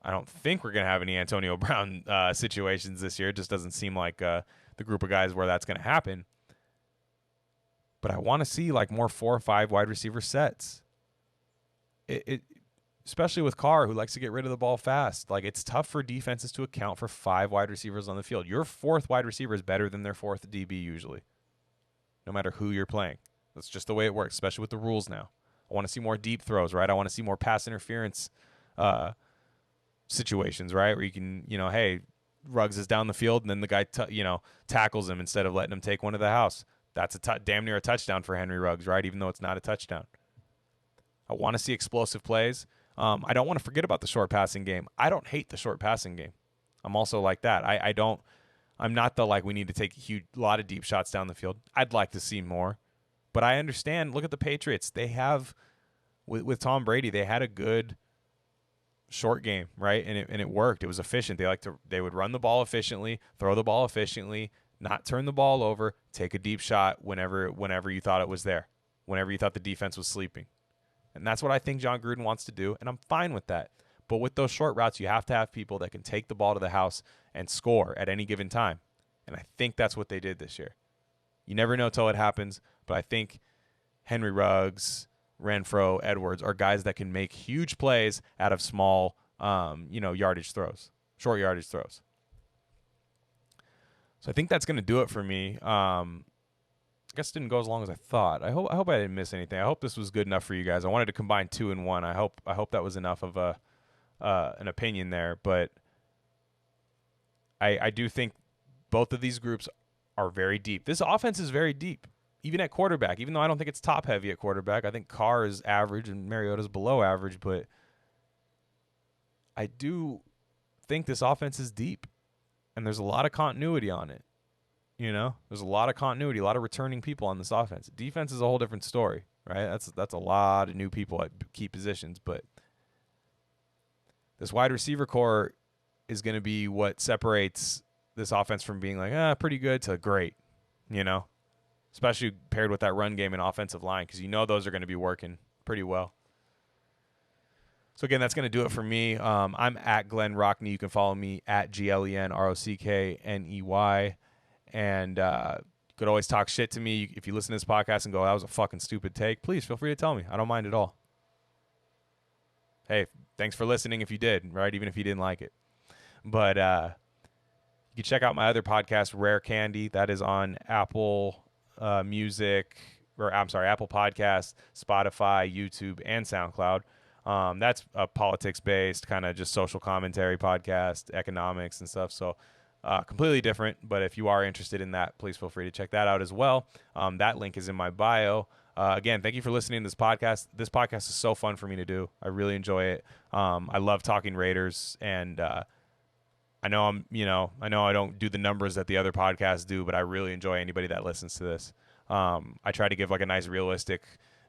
I don't think we're going to have any Antonio Brown situations this year. It just doesn't seem like the group of guys where that's going to happen. But I want to see like more 4 or 5 wide receiver sets. Especially with Carr, who likes to get rid of the ball fast. Like, it's tough for defenses to account for 5 wide receivers on the field. Your 4th wide receiver is better than their 4th DB usually, no matter who you're playing. That's just the way it works, especially with the rules now. I want to see more deep throws, right? I want to see more pass interference situations, right? Where you can, hey, Ruggs is down the field, and then the guy, tackles him instead of letting him take one to the house. That's damn near a touchdown for Henry Ruggs, right? Even though it's not a touchdown. I want to see explosive plays. I don't want to forget about the short passing game. I don't hate the short passing game. I'm also like that. I'm not the we need to take a lot of deep shots down the field. I'd like to see more. But I understand. Look at the Patriots. They have, with Tom Brady, they had a good short game, right? And it worked. It was efficient. They would run the ball efficiently, throw the ball efficiently, not turn the ball over, take a deep shot whenever you thought it was there, whenever you thought the defense was sleeping. And that's what I think John Gruden wants to do, and I'm fine with that. But with those short routes, you have to have people that can take the ball to the house and score at any given time. And I think that's what they did this year. You never know till it happens, but I think Henry Ruggs, Renfro, Edwards are guys that can make huge plays out of small, yardage throws, short yardage throws. So I think that's going to do it for me. I guess it didn't go as long as I thought. I hope I didn't miss anything. I hope this was good enough for you guys. I wanted to combine 2 and 1. I hope that was enough of an opinion there. But I do think both of these groups are very deep. This offense is very deep, even at quarterback. Even though I don't think it's top heavy at quarterback, I think Carr is average and Mariota's below average. But I do think this offense is deep. And there's a lot of continuity on it. There's a lot of continuity, a lot of returning people on this offense. Defense is a whole different story, right? That's a lot of new people at key positions. But this wide receiver core is going to be what separates this offense from being pretty good to great, especially paired with that run game and offensive line, because those are going to be working pretty well. So, again, that's going to do it for me. I'm at Glen Rockney. You can follow me at GlenRockney. And you could always talk shit to me. If you listen to this podcast and go, that was a fucking stupid take, please feel free to tell me. I don't mind at all. Hey, thanks for listening if you did, right? Even if you didn't like it. But you can check out my other podcast, Rare Candy. That is on Apple Music, Apple Podcasts, Spotify, YouTube, and SoundCloud. That's a politics-based kind of just social commentary podcast, economics and stuff. So completely different. But if you are interested in that, please feel free to check that out as well. That link is in my bio. Again, thank you for listening to this podcast. This podcast is so fun for me to do. I really enjoy it. I love talking Raiders, and I know I don't do the numbers that the other podcasts do, but I really enjoy anybody that listens to this. I try to give a nice realistic.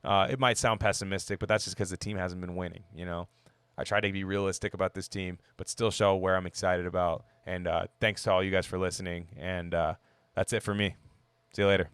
It might sound pessimistic, but that's just because the team hasn't been winning. I try to be realistic about this team, but still show where I'm excited about. And thanks to all you guys for listening. And that's it for me. See you later.